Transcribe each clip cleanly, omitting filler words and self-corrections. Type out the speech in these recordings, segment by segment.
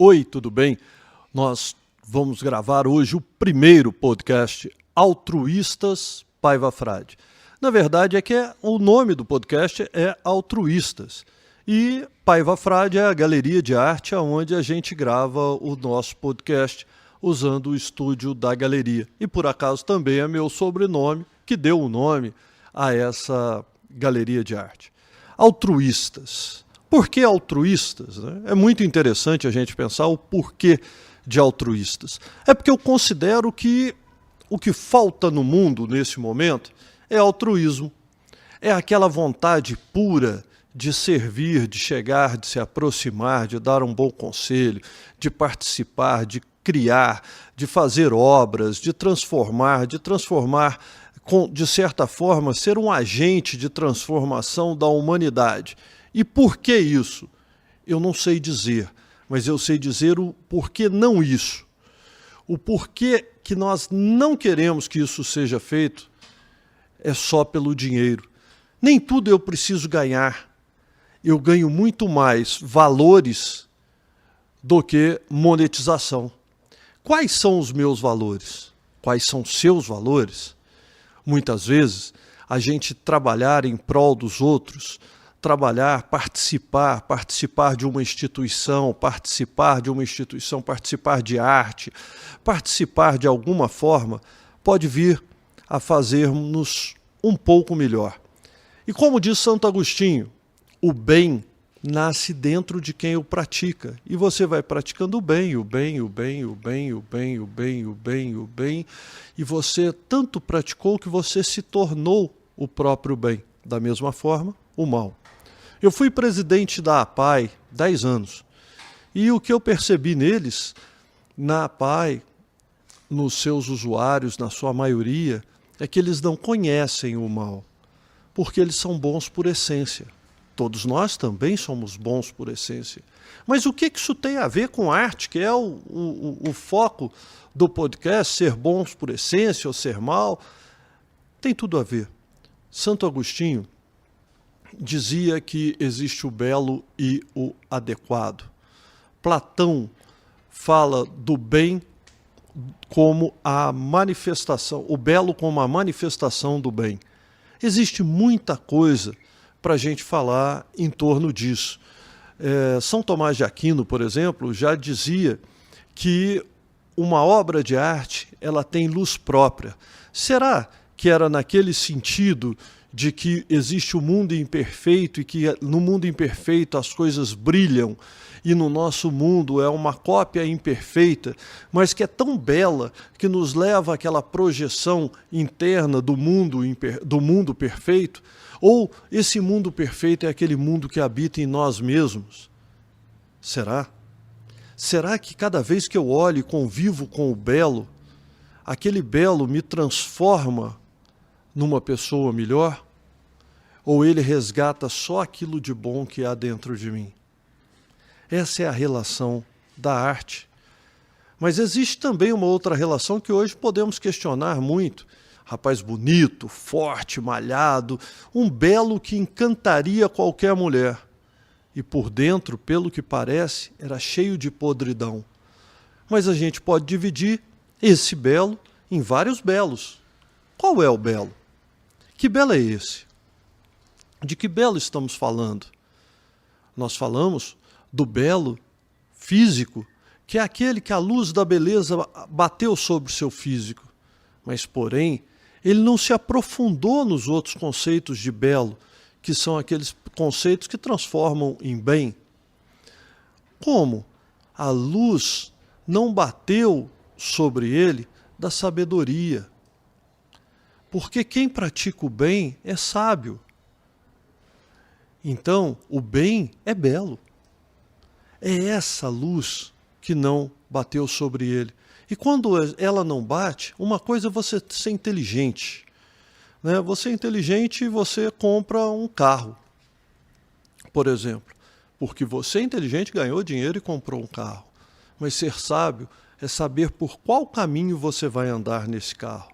Oi, tudo bem? Nós vamos gravar hoje o primeiro podcast Altruístas Paiva Frade. Na verdade o nome do podcast é Altruístas e Paiva Frade é a galeria de arte onde a gente grava o nosso podcast usando o estúdio da galeria. E por acaso também é meu sobrenome que deu o nome a essa galeria de arte. Altruístas. Por que altruístas? É muito interessante a gente pensar o porquê de altruístas. É porque eu considero que o que falta no mundo nesse momento é altruísmo. É aquela vontade pura de servir, de chegar, de se aproximar, de dar um bom conselho, de participar, de criar, de fazer obras, de transformar, de certa forma, ser um agente de transformação da humanidade. E por que isso? Eu não sei dizer, mas eu sei dizer o porquê não isso. O porquê que nós não queremos que isso seja feito é só pelo dinheiro. Nem tudo eu preciso ganhar. Eu ganho muito mais valores do que monetização. Quais são os meus valores? Quais são seus valores? Muitas vezes, a gente trabalhar em prol dos outros, participar de uma instituição, participar de arte, participar de alguma forma, pode vir a fazer-nos um pouco melhor. E como diz Santo Agostinho, o bem nasce dentro de quem o pratica. E você vai praticando o bem, e você tanto praticou que você se tornou o próprio bem. Da mesma forma, o mal. Eu fui presidente da APAI 10 anos e o que eu percebi neles, na APAI, nos seus usuários, na sua maioria, é que eles não conhecem o mal, porque eles são bons por essência. Todos nós também somos bons por essência. Mas o que isso tem a ver com arte, que é o foco do podcast, ser bons por essência ou ser mal? Tem tudo a ver. Santo Agostinho dizia que existe o belo e o adequado. Platão fala do bem como a manifestação, o belo como a manifestação do bem. Existe muita coisa para a gente falar em torno disso. São Tomás de Aquino, por exemplo, já dizia que uma obra de arte ela tem luz própria. Será que era naquele sentido de que existe o mundo imperfeito e que no mundo imperfeito as coisas brilham e no nosso mundo é uma cópia imperfeita, mas que é tão bela que nos leva àquela projeção interna do mundo perfeito? Ou esse mundo perfeito é aquele mundo que habita em nós mesmos? Será? Será que cada vez que eu olho e convivo com o belo, aquele belo me transforma numa pessoa melhor? Ou ele resgata só aquilo de bom que há dentro de mim? Essa é a relação da arte. Mas existe também uma outra relação que hoje podemos questionar muito. Rapaz bonito, forte, malhado, um belo que encantaria qualquer mulher. E por dentro, pelo que parece, era cheio de podridão. Mas a gente pode dividir esse belo em vários belos. Qual é o belo? Que belo é esse? De que belo estamos falando? Nós falamos do belo físico, que é aquele que a luz da beleza bateu sobre o seu físico. Mas, porém, ele não se aprofundou nos outros conceitos de belo, que são aqueles conceitos que transformam em bem. Como? A luz não bateu sobre ele da sabedoria. Porque quem pratica o bem é sábio. Então, o bem é belo. É essa luz que não bateu sobre ele. E quando ela não bate, uma coisa é você ser inteligente. Né? Você é inteligente e você compra um carro, por exemplo. Porque você é inteligente, ganhou dinheiro e comprou um carro. Mas ser sábio é saber por qual caminho você vai andar nesse carro.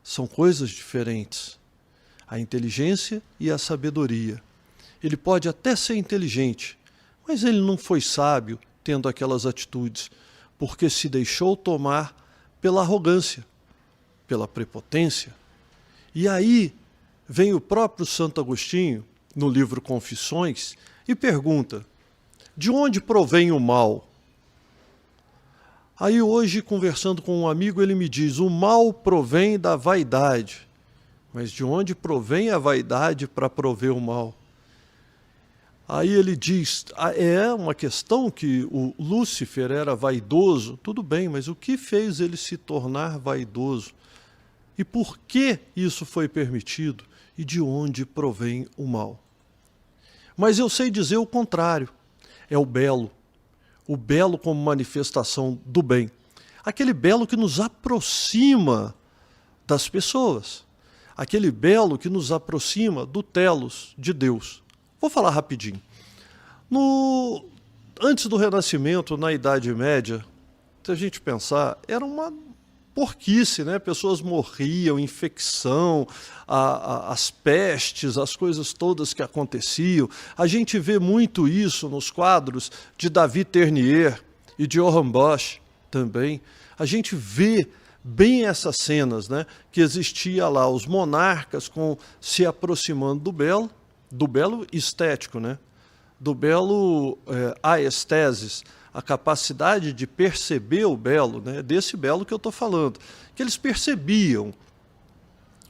São coisas diferentes. A inteligência e a sabedoria. Ele pode até ser inteligente, mas ele não foi sábio tendo aquelas atitudes, porque se deixou tomar pela arrogância, pela prepotência. E aí vem o próprio Santo Agostinho, no livro Confissões, e pergunta: de onde provém o mal? Aí hoje, conversando com um amigo, ele me diz: o mal provém da vaidade. Mas de onde provém a vaidade para prover o mal? Aí ele diz: é uma questão que o Lúcifer era vaidoso. Tudo bem, mas o que fez ele se tornar vaidoso? E por que isso foi permitido? E de onde provém o mal? Mas eu sei dizer o contrário. É o belo como manifestação do bem. Aquele belo que nos aproxima das pessoas. Aquele belo que nos aproxima do telos de Deus. Vou falar rapidinho. Antes do Renascimento, na Idade Média, se a gente pensar, era uma porquice, né? Pessoas morriam, infecção, as pestes, as coisas todas que aconteciam. A gente vê muito isso nos quadros de David Ternier e de Johann Bosch também. A gente vê bem essas cenas, né? Que existia lá os monarcas se aproximando do belo estético, né? Do belo aestesis, a capacidade de perceber o belo, né? Desse belo que eu estou falando, que eles percebiam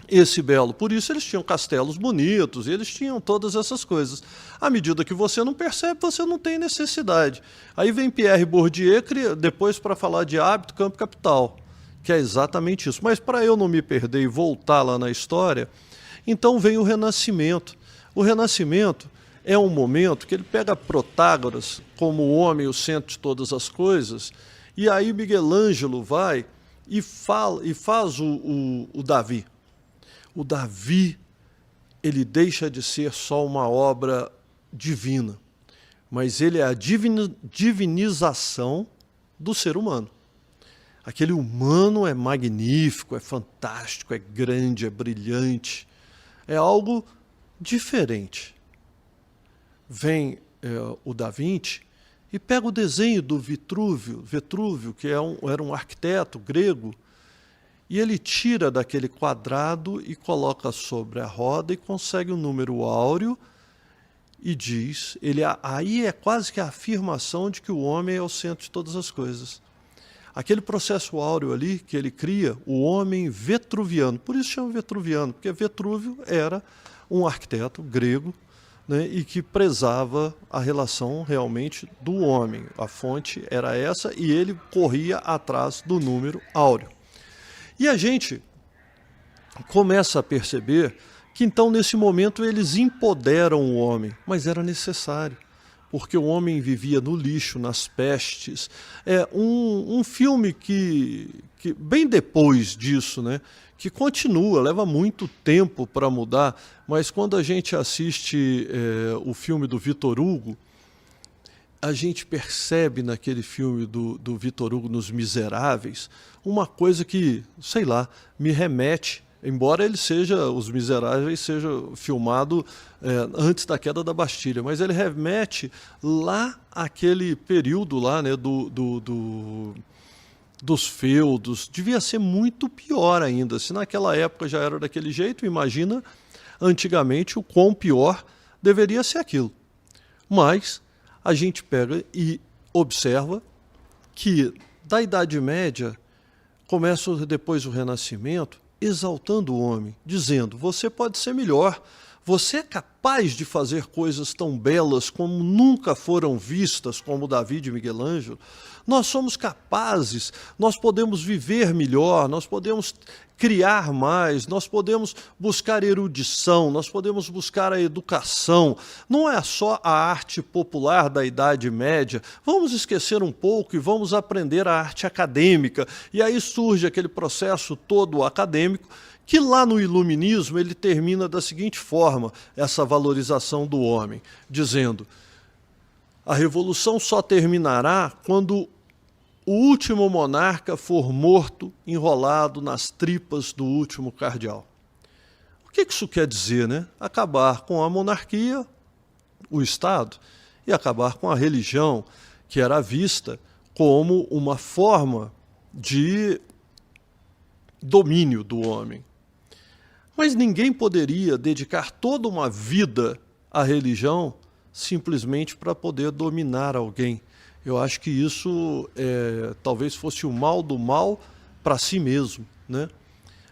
esse belo, por isso eles tinham castelos bonitos, eles tinham todas essas coisas. À medida que você não percebe, você não tem necessidade. Aí vem Pierre Bourdieu, depois para falar de hábito, campo capital, que é exatamente isso. Mas para eu não me perder e voltar lá na história, então vem o Renascimento. O Renascimento é um momento que ele pega Protágoras como o homem, o centro de todas as coisas, e aí Miguel Ângelo vai e faz o Davi. O Davi, ele deixa de ser só uma obra divina, mas ele é a divinização do ser humano. Aquele humano é magnífico, é fantástico, é grande, é brilhante, é algo diferente. Vem o Da Vinci e pega o desenho do Vitrúvio, que era um arquiteto grego, e ele tira daquele quadrado e coloca sobre a roda e consegue um número áureo e diz, aí é quase que a afirmação de que o homem é o centro de todas as coisas. Aquele processo áureo ali que ele cria, o homem vetruviano, por isso chama vetruviano, porque Vitrúvio era um arquiteto grego, né, e que prezava a relação realmente do homem. A fonte era essa e ele corria atrás do número áureo. E a gente começa a perceber que então nesse momento eles empoderam o homem, mas era necessário, porque o homem vivia no lixo, nas pestes. É um filme que bem depois disso, né, que continua, leva muito tempo para mudar, mas quando a gente assiste o filme do Victor Hugo, a gente percebe naquele filme do Victor Hugo, nos Miseráveis, uma coisa que, sei lá, me remete, embora Os Miseráveis seja filmado antes da queda da Bastilha, mas ele remete lá àquele período lá, né, dos feudos. Devia ser muito pior ainda. Se naquela época já era daquele jeito, imagina antigamente o quão pior deveria ser aquilo. Mas a gente pega e observa que da Idade Média começa depois o Renascimento exaltando o homem, dizendo: você pode ser melhor, você é capaz de fazer coisas tão belas como nunca foram vistas, como Davi e Miguel Ângelo. Nós somos capazes, nós podemos viver melhor, nós podemos criar mais, nós podemos buscar erudição, nós podemos buscar a educação. Não é só a arte popular da Idade Média. Vamos esquecer um pouco e vamos aprender a arte acadêmica. E aí surge aquele processo todo acadêmico, que lá no Iluminismo ele termina da seguinte forma, essa valorização do homem, dizendo: a revolução só terminará quando o último monarca for morto, enrolado nas tripas do último cardeal. O que isso quer dizer, né? Acabar com a monarquia, o Estado, e acabar com a religião, que era vista como uma forma de domínio do homem. Mas ninguém poderia dedicar toda uma vida à religião simplesmente para poder dominar alguém. Eu acho que isso talvez fosse o mal do mal para si mesmo, né?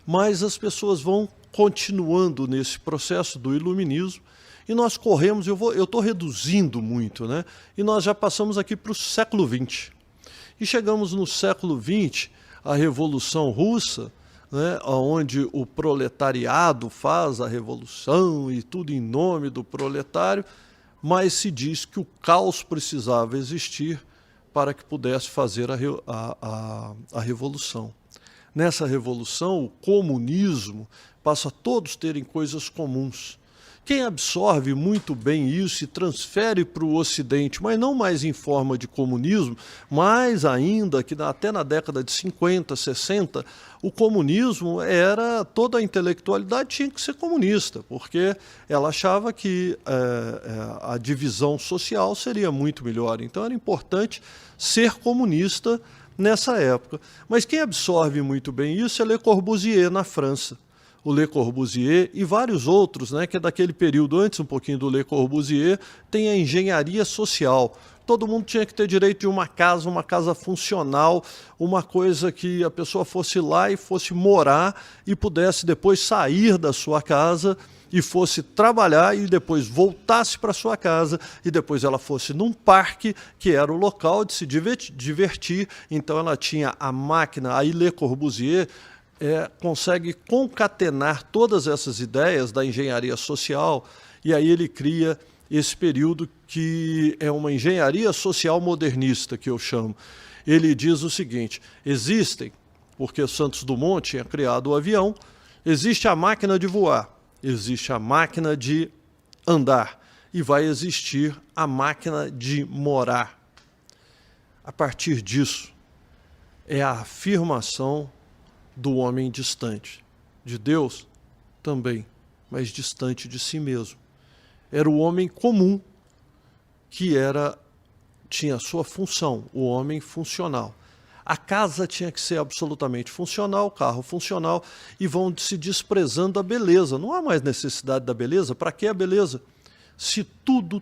Mas as pessoas vão continuando nesse processo do iluminismo e nós corremos, eu estou reduzindo muito, né? E nós já passamos aqui para o século XX. E chegamos no século XX, a Revolução Russa, né, onde o proletariado faz a revolução e tudo em nome do proletário, mas se diz que o caos precisava existir para que pudesse fazer a revolução. Nessa revolução, o comunismo passa a todos terem coisas comuns. Quem absorve muito bem isso e transfere para o Ocidente, mas não mais em forma de comunismo, mas ainda que até na década de 50, 60, o comunismo era, toda a intelectualidade tinha que ser comunista, porque ela achava que a divisão social seria muito melhor. Então era importante ser comunista nessa época. Mas quem absorve muito bem isso é Le Corbusier, na França. O Le Corbusier e vários outros, né, que é daquele período antes um pouquinho do Le Corbusier, tem a engenharia social. Todo mundo tinha que ter direito de uma casa funcional, uma coisa que a pessoa fosse lá e fosse morar e pudesse depois sair da sua casa e fosse trabalhar e depois voltasse para sua casa e depois ela fosse num parque, que era o local de se divertir. Então ela tinha a máquina, aí Le Corbusier consegue concatenar todas essas ideias da engenharia social e aí ele cria esse período que é uma engenharia social modernista, que eu chamo. Ele diz o seguinte: existem, porque Santos Dumont tinha criado o avião, existe a máquina de voar, existe a máquina de andar e vai existir a máquina de morar. A partir disso, é a afirmação do homem distante. De Deus, também, mas distante de si mesmo. Era o homem comum que tinha a sua função, o homem funcional. A casa tinha que ser absolutamente funcional, o carro funcional, e vão se desprezando a beleza. Não há mais necessidade da beleza. Para que a beleza? Se tudo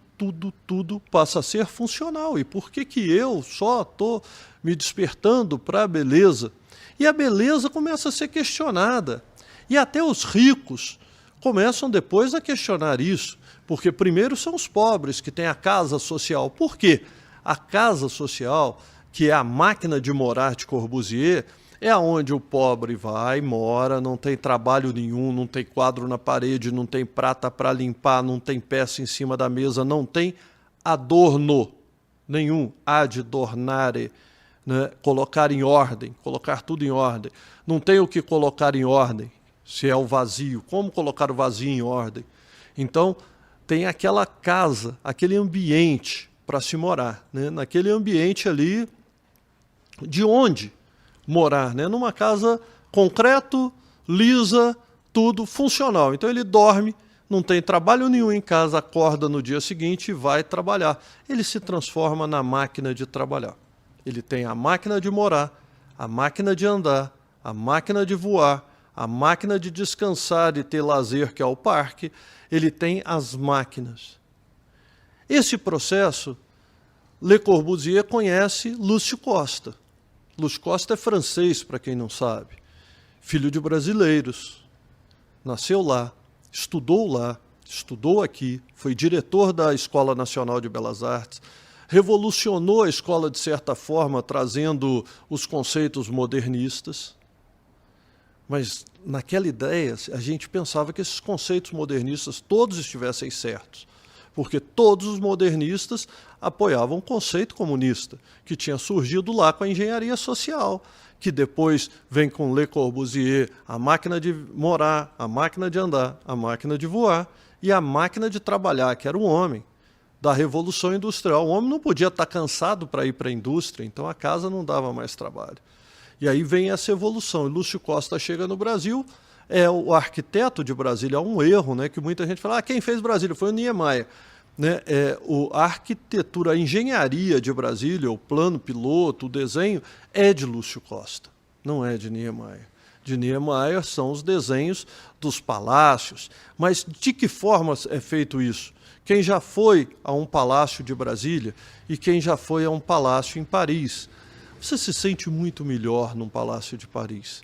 passa a ser funcional. E por que eu só estou me despertando para a beleza? E a beleza começa a ser questionada. E até os ricos começam depois a questionar isso. Porque primeiro são os pobres que têm a casa social. Por quê? A casa social, que é a máquina de morar de Corbusier, é onde o pobre vai, mora, não tem trabalho nenhum, não tem quadro na parede, não tem prata para limpar, não tem peça em cima da mesa, não tem adorno nenhum, adornare, né? Colocar em ordem, colocar tudo em ordem. Não tem o que colocar em ordem, se é o vazio. Como colocar o vazio em ordem? Então, tem aquela casa, aquele ambiente para se morar, né? Naquele ambiente ali, de onde morar, né? Numa casa concreto, lisa, tudo funcional. Então ele dorme, não tem trabalho nenhum em casa, acorda no dia seguinte e vai trabalhar. Ele se transforma na máquina de trabalhar. Ele tem a máquina de morar, a máquina de andar, a máquina de voar, a máquina de descansar e ter lazer, que é o parque. Ele tem as máquinas. Esse processo, Le Corbusier conhece Lúcio Costa. Lúcio Costa é francês, para quem não sabe. Filho de brasileiros. Nasceu lá, estudou aqui, foi diretor da Escola Nacional de Belas Artes, revolucionou a escola de certa forma, trazendo os conceitos modernistas. Mas naquela ideia, a gente pensava que esses conceitos modernistas todos estivessem certos, porque todos os modernistas apoiavam o conceito comunista, que tinha surgido lá com a engenharia social, que depois vem com Le Corbusier, a máquina de morar, a máquina de andar, a máquina de voar e a máquina de trabalhar, que era o homem, da Revolução Industrial. O homem não podia estar cansado para ir para a indústria, então a casa não dava mais trabalho. E aí vem essa evolução. E Lúcio Costa chega no Brasil, é o arquiteto de Brasília. É um erro, né, que muita gente fala, quem fez Brasília foi o Niemeyer. né, a arquitetura, a engenharia de Brasília, o plano piloto, o desenho, é de Lúcio Costa, não é de Niemeyer. De Niemeyer são os desenhos dos palácios. Mas de que forma é feito isso? Quem já foi a um palácio de Brasília e quem já foi a um palácio em Paris, você se sente muito melhor num palácio de Paris.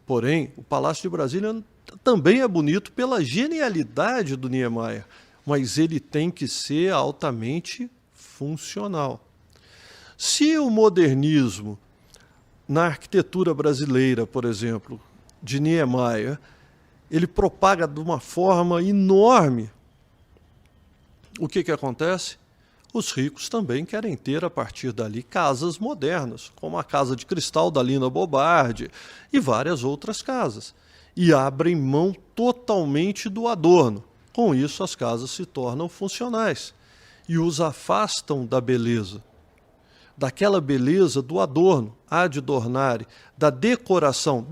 Porém, o palácio de Brasília também é bonito pela genialidade do Niemeyer, mas ele tem que ser altamente funcional. Se o modernismo, na arquitetura brasileira, por exemplo, de Niemeyer, ele propaga de uma forma enorme, o que acontece? Os ricos também querem ter, a partir dali, casas modernas, como a Casa de Cristal da Lina Bobardi e várias outras casas, e abrem mão totalmente do adorno. Com isso, as casas se tornam funcionais e os afastam da beleza, daquela beleza do adorno, ad adornare, da decoração,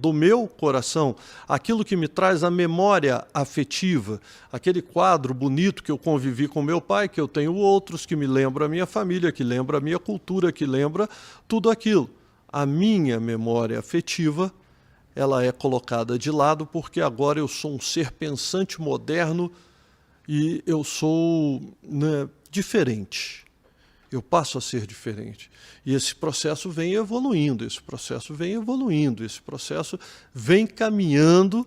do meu coração, aquilo que me traz a memória afetiva, aquele quadro bonito que eu convivi com meu pai, que eu tenho outros, que me lembra a minha família, que lembra a minha cultura, que lembra tudo aquilo. A minha memória afetiva, ela é colocada de lado porque agora eu sou um ser pensante moderno e eu sou, né, diferente. Eu passo a ser diferente. E esse processo vem evoluindo, esse processo vem caminhando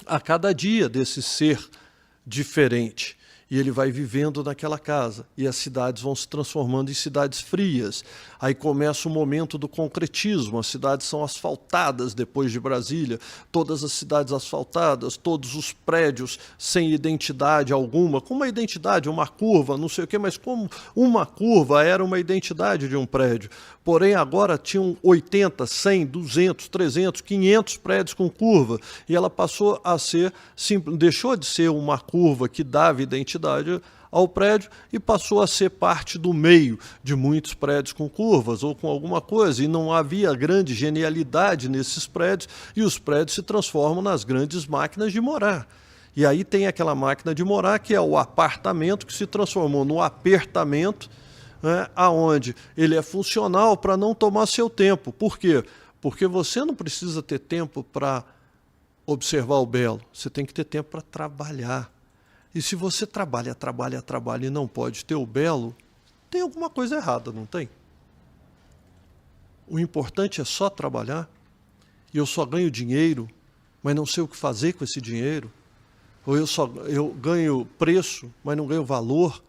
a cada dia desse ser diferente. E ele vai vivendo naquela casa. E as cidades vão se transformando em cidades frias. Aí começa o momento do concretismo. As cidades são asfaltadas depois de Brasília. Todas as cidades asfaltadas, todos os prédios sem identidade alguma. Com uma identidade, uma curva, não sei o quê, mas como uma curva era uma identidade de um prédio. Porém, agora tinham 80, 100, 200, 300, 500 prédios com curva. E ela passou a ser, deixou de ser uma curva que dava identidade ao prédio e passou a ser parte do meio de muitos prédios com curvas ou com alguma coisa. E não havia grande genialidade nesses prédios e os prédios se transformam nas grandes máquinas de morar. E aí tem aquela máquina de morar que é o apartamento que se transformou no apertamento, né, aonde ele é funcional para não tomar seu tempo. Por quê? Porque você não precisa ter tempo para observar o belo, você tem que ter tempo para trabalhar. E se você trabalha e não pode ter o belo, tem alguma coisa errada, não tem? O importante é só trabalhar, e eu só ganho dinheiro, mas não sei o que fazer com esse dinheiro. Ou eu ganho preço, mas não ganho valor.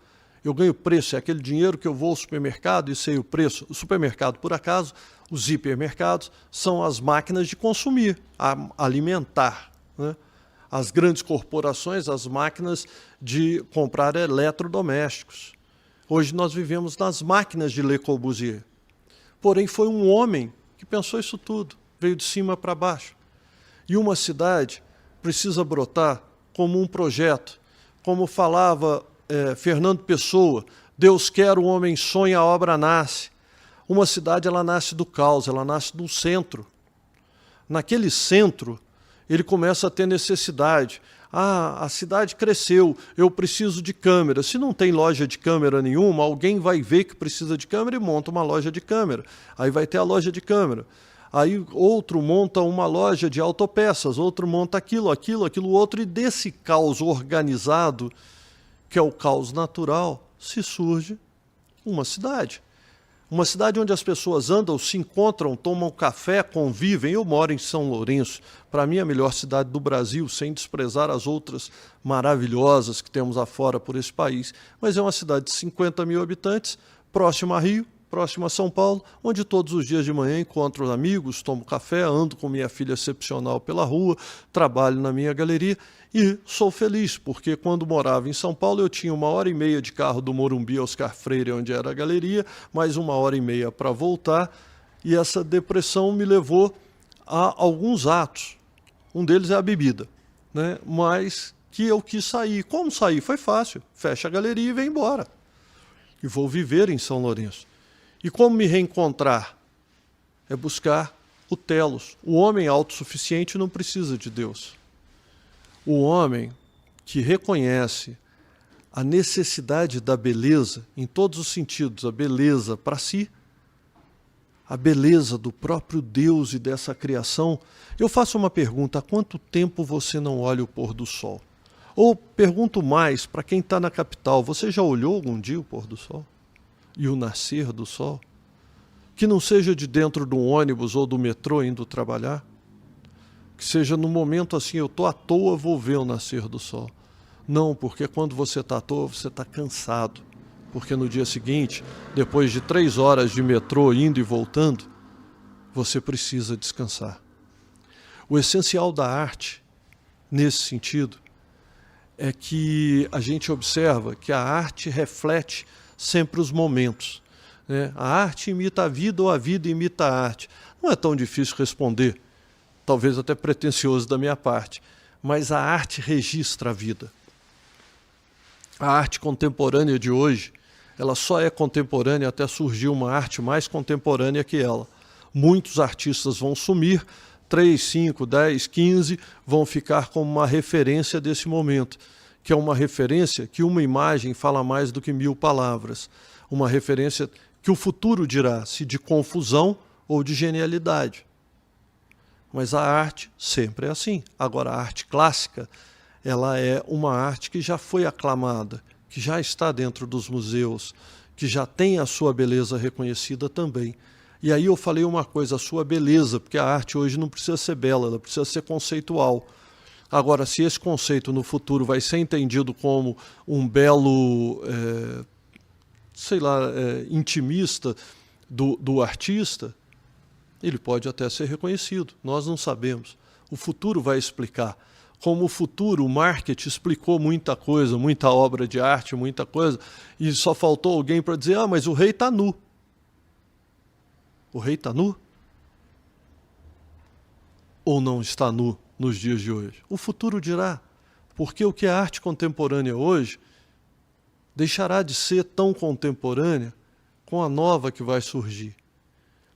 Eu ganho preço, é aquele dinheiro que eu vou ao supermercado e sei o preço. O supermercado, por acaso, os hipermercados, são as máquinas de consumir, alimentar, né? As grandes corporações, as máquinas de comprar eletrodomésticos. Hoje nós vivemos nas máquinas de Le Corbusier. Porém, foi um homem que pensou isso tudo, veio de cima para baixo. E uma cidade precisa brotar como um projeto, como falava Fernando Pessoa, Deus quer, o homem sonha, a obra nasce. Uma cidade, ela nasce do caos, ela nasce do centro. Naquele centro, ele começa a ter necessidade. A cidade cresceu, eu preciso de câmera. Se não tem loja de câmera nenhuma, alguém vai ver que precisa de câmera e monta uma loja de câmera. Aí vai ter a loja de câmera. Aí outro monta uma loja de autopeças, outro monta aquilo, outro. E desse caos organizado, que é o caos natural, se surge uma cidade. Uma cidade onde as pessoas andam, se encontram, tomam café, convivem. Eu moro em São Lourenço, para mim a melhor cidade do Brasil, sem desprezar as outras maravilhosas que temos afora por esse país. Mas é uma cidade de 50 mil habitantes, próxima a Rio, próxima a São Paulo, onde todos os dias de manhã encontro amigos, tomo café, ando com minha filha excepcional pela rua, trabalho na minha galeria e sou feliz, porque quando morava em São Paulo eu tinha 1h30 de carro do Morumbi ao Oscar Freire, onde era a galeria, mais 1h30 para voltar, e essa depressão me levou a alguns atos. Um deles é a bebida, né? Mas que eu quis sair. Como sair? Foi fácil. Fecha a galeria e vem embora. E vou viver em São Lourenço. E como me reencontrar? É buscar o telos. O homem autossuficiente não precisa de Deus. O homem que reconhece a necessidade da beleza, em todos os sentidos, a beleza para si, a beleza do próprio Deus e dessa criação, eu faço uma pergunta: há quanto tempo você não olha o pôr do sol? Ou pergunto mais, para quem está na capital, você já olhou algum dia o pôr do sol? E o nascer do sol? Que não seja de dentro de um ônibus ou do metrô indo trabalhar, que seja num momento assim, eu estou à toa, vou ver o nascer do sol. Não, porque quando você está à toa, você está cansado. Porque no dia seguinte, depois de 3 horas de metrô indo e voltando, você precisa descansar. O essencial da arte, nesse sentido, é que a gente observa que a arte reflete sempre os momentos, né? A arte imita a vida ou a vida imita a arte. Não é tão difícil responder, talvez até pretensioso da minha parte, mas a arte registra a vida. A arte contemporânea de hoje, ela só é contemporânea até surgir uma arte mais contemporânea que ela. Muitos artistas vão sumir, 3, 5, 10, 15 vão ficar como uma referência desse momento, que é uma referência que uma imagem fala mais do que 1000 palavras. Uma referência que o futuro dirá se de confusão ou de genialidade. Mas a arte sempre é assim. Agora, a arte clássica, ela é uma arte que já foi aclamada, que já está dentro dos museus, que já tem a sua beleza reconhecida também. E aí eu falei uma coisa, a sua beleza, porque a arte hoje não precisa ser bela, ela precisa ser conceitual. Agora, se esse conceito no futuro vai ser entendido como um belo, intimista do artista, ele pode até ser reconhecido, nós não sabemos. O futuro vai explicar. Como o futuro, o marketing explicou muita coisa, muita obra de arte, muita coisa, e só faltou alguém para dizer, mas o rei está nu. O rei está nu? Ou não está nu nos dias de hoje? O futuro dirá, porque o que é arte contemporânea hoje deixará de ser tão contemporânea com a nova que vai surgir.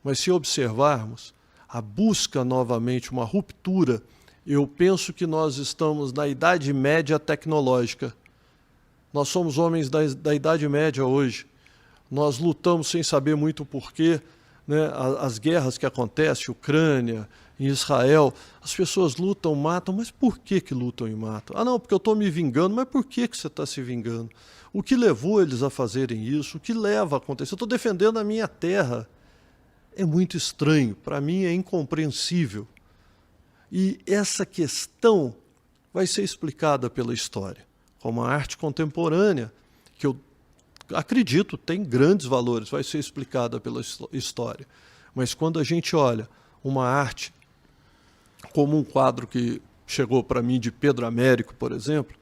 Mas se observarmos a busca novamente, uma ruptura, eu penso que nós estamos na Idade Média tecnológica. Nós somos homens da Idade Média hoje. Nós lutamos sem saber muito o porquê, né? As guerras que acontecem, Ucrânia, em Israel, as pessoas lutam, matam, mas por que lutam e matam? Ah, não, porque eu estou me vingando, mas por que você está se vingando? O que levou eles a fazerem isso? O que leva a acontecer? Eu estou defendendo a minha terra. É muito estranho, para mim é incompreensível. E essa questão vai ser explicada pela história, como a arte contemporânea, que eu acredito tem grandes valores, vai ser explicada pela história. Mas quando a gente olha uma arte como um quadro que chegou para mim de Pedro Américo, por exemplo,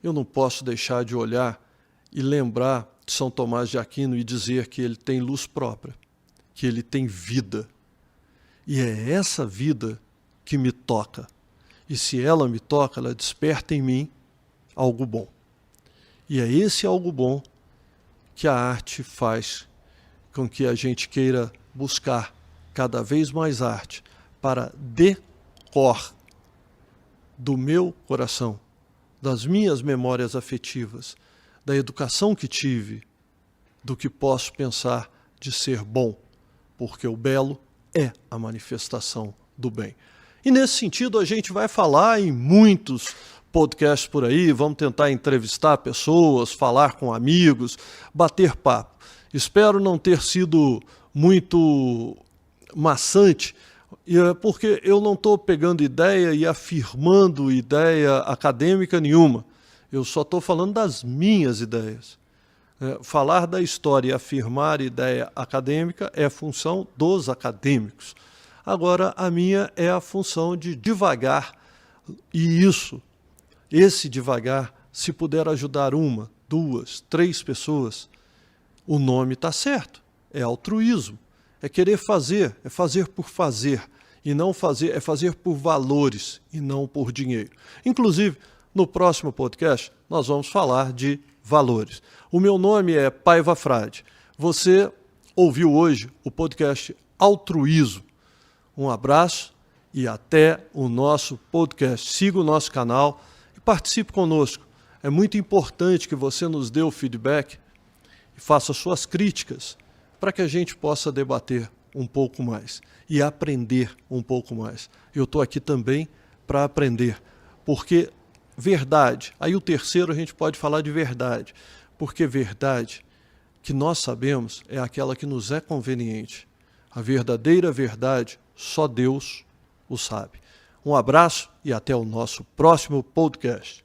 eu não posso deixar de olhar e lembrar de São Tomás de Aquino e dizer que ele tem luz própria, que ele tem vida. E é essa vida que me toca. E se ela me toca, ela desperta em mim algo bom. E é esse algo bom que a arte faz com que a gente queira buscar cada vez mais arte para decor do meu coração, das minhas memórias afetivas, da educação que tive, do que posso pensar de ser bom, porque o belo é a manifestação do bem. E nesse sentido a gente vai falar em muitos podcasts por aí, vamos tentar entrevistar pessoas, falar com amigos, bater papo. Espero não ter sido muito maçante, porque eu não estou pegando ideia e afirmando ideia acadêmica nenhuma. Eu só estou falando das minhas ideias. Falar da história e afirmar ideia acadêmica é função dos acadêmicos. Agora, a minha é a função de divagar, e esse divagar, se puder ajudar 1, 2, 3 pessoas, o nome está certo, é altruísmo, é querer fazer, é fazer por fazer, e não fazer, é fazer por valores e não por dinheiro. Inclusive, no próximo podcast, nós vamos falar de valores. O meu nome é Paiva Frade. Você ouviu hoje o podcast Altruísmo. Um abraço e até o nosso podcast. Siga o nosso canal e participe conosco. É muito importante que você nos dê o feedback e faça suas críticas para que a gente possa debater um pouco mais e aprender um pouco mais. Eu estou aqui também para aprender, porque verdade, aí o terceiro a gente pode falar de verdade, porque verdade que nós sabemos é aquela que nos é conveniente. A verdadeira verdade, só Deus o sabe. Um abraço e até o nosso próximo podcast.